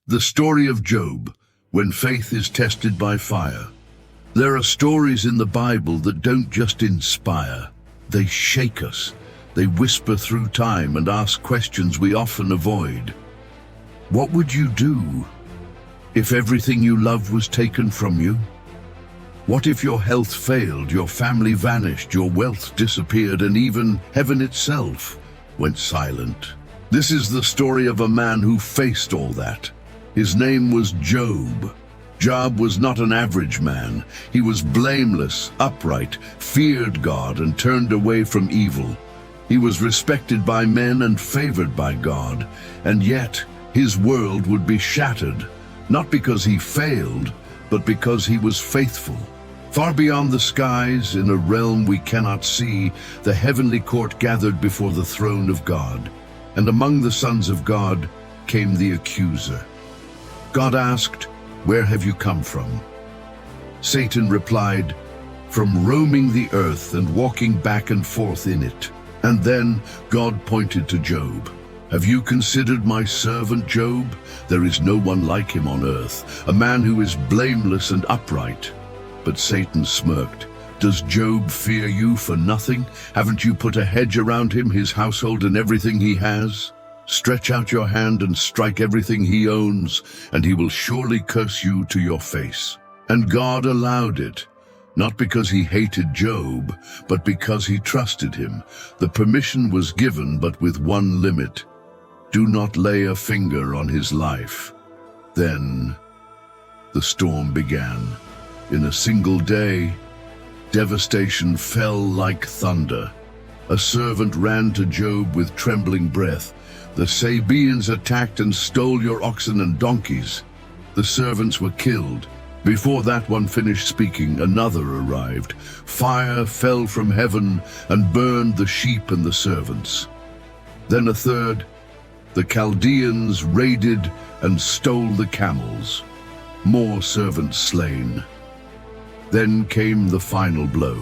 The story of Job, when faith is tested by fire. There are stories in the Bible that don't just inspire, they shake us. They whisper through time and ask questions we often avoid. What would you do if everything you loved was taken from you? What if your health failed, your family vanished, your wealth disappeared, and even heaven itself went silent? This is the story of a man who faced all that. His name was Job. Job was not an average man. He was blameless, upright, feared God, and turned away from evil. He was respected by men and favored by God, and yet his world would be shattered, not because he failed, but because he was faithful. Far beyond the skies, in a realm we cannot see, the heavenly court gathered before the throne of God, and among the sons of God came the accuser. God asked, "Where have you come from?" Satan replied, "From roaming the earth and walking back and forth in it." And then God pointed to Job. "Have you considered my servant Job? There is no one like him on earth, a man who is blameless and upright." But Satan smirked. "Does Job fear you for nothing? Haven't you put a hedge around him, his household, and everything he has? Stretch out your hand and strike everything he owns, and he will surely curse you to your face." And God allowed it, not because he hated Job, but because he trusted him. The permission was given, but with one limit: do not lay a finger on his life. Then the storm began. In a single day, devastation fell like thunder. A servant ran to Job with trembling breath. "The Sabaeans attacked and stole your oxen and donkeys." The servants were killed. Before that one finished speaking, another arrived. Fire fell from heaven and burned the sheep and the servants. Then a third. The Chaldeans raided and stole the camels. More servants slain. Then came the final blow.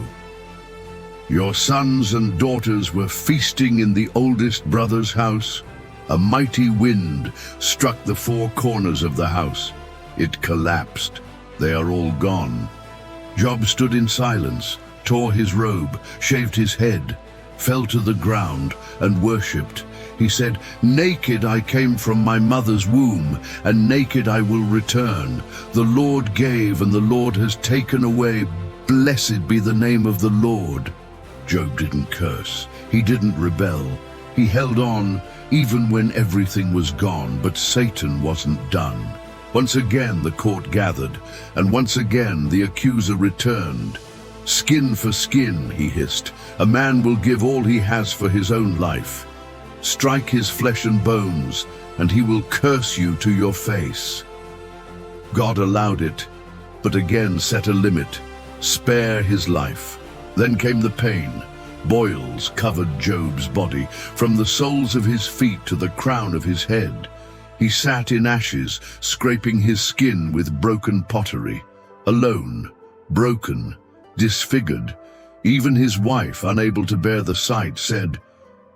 Your sons and daughters were feasting in the oldest brother's house. A mighty wind struck the four corners of the house. It collapsed. They are all gone. Job stood in silence, tore his robe, shaved his head, fell to the ground, and worshipped. He said, "Naked I came from my mother's womb, and naked I will return. The Lord gave, and the Lord has taken away. Blessed be the name of the Lord." Job didn't curse. He didn't rebel. He held on, even when everything was gone, but Satan wasn't done. Once again the court gathered, and once again the accuser returned. "Skin for skin," he hissed. "A man will give all he has for his own life. Strike his flesh and bones, and he will curse you to your face." God allowed it, but again set a limit: spare his life. Then came the pain. Boils covered Job's body, from the soles of his feet to the crown of his head. He sat in ashes, scraping his skin with broken pottery. Alone, broken, disfigured. Even his wife, unable to bear the sight, said,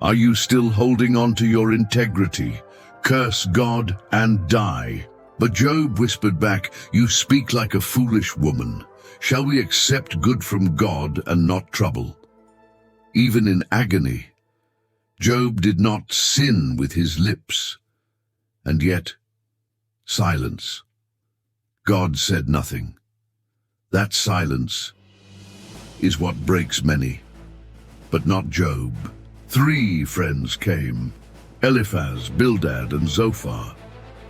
"Are you still holding on to your integrity? Curse God and die." But Job whispered back, "You speak like a foolish woman. Shall we accept good from God and not trouble?" Even in agony, Job did not sin with his lips. And yet, silence. God said nothing. That silence is what breaks many, but not Job. 3 friends came, Eliphaz, Bildad, and Zophar.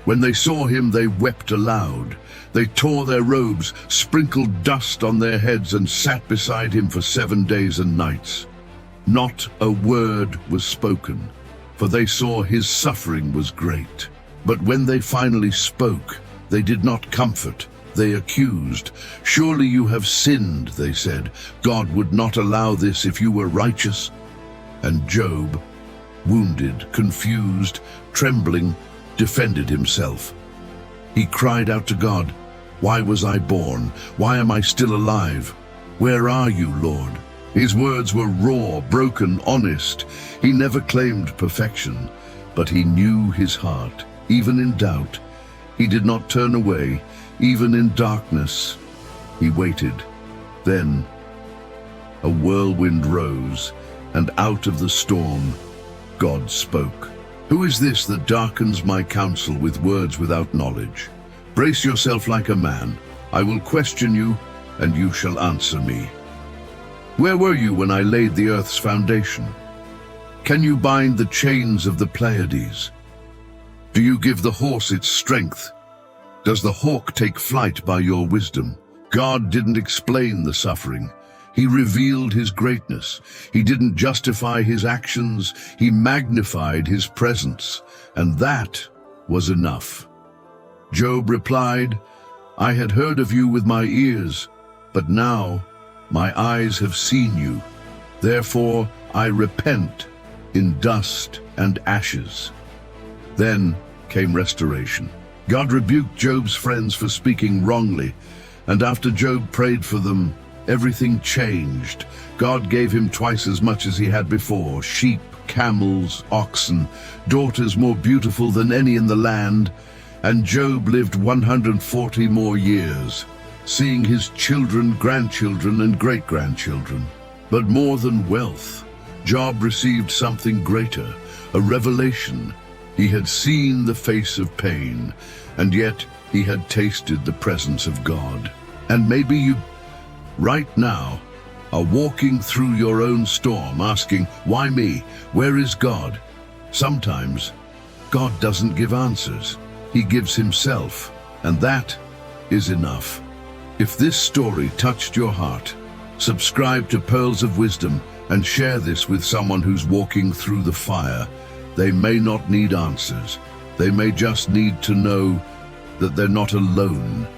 When they saw him, they wept aloud. They tore their robes, sprinkled dust on their heads, and sat beside him for 7 days and nights. Not a word was spoken, for they saw his suffering was great. But when they finally spoke, they did not comfort. They accused. "Surely you have sinned," they said. "God would not allow this if you were righteous." And Job, wounded, confused, trembling, defended himself. He cried out to God, "Why was I born? Why am I still alive? Where are you, Lord?" His words were raw, broken, honest. He never claimed perfection, but he knew his heart. Even in doubt, He did not turn away, even in darkness. He waited. Then a whirlwind rose, and out of the storm, God spoke. Who is this that darkens my counsel with words without knowledge? Brace yourself like a man. I will question you, and you shall answer me. Where were you when I laid the earth's foundation? Can you bind the chains of the Pleiades? Do you give the horse its strength? Does the hawk take flight by your wisdom? God didn't explain the suffering. He revealed his greatness. He didn't justify his actions. He magnified his presence. And that was enough. Job replied, I had heard of you with my ears, but now my eyes have seen you. Therefore I repent in dust and ashes. Then came restoration. God rebuked Job's friends for speaking wrongly, and after Job prayed for them, everything changed. God gave him twice as much as he had before: sheep, camels, oxen, daughters more beautiful than any in the land, and Job lived 140 more years, seeing his children, grandchildren, and great-grandchildren. But more than wealth, Job received something greater, a revelation. He had seen the face of pain, and yet he had tasted the presence of God. And maybe you, right now, are walking through your own storm, asking, why me? Where is God? Sometimes God doesn't give answers. He gives himself, and that is enough. If this story touched your heart, subscribe to Pearls of Wisdom and share this with someone who's walking through the fire. They may not need answers. They may just need to know that they're not alone.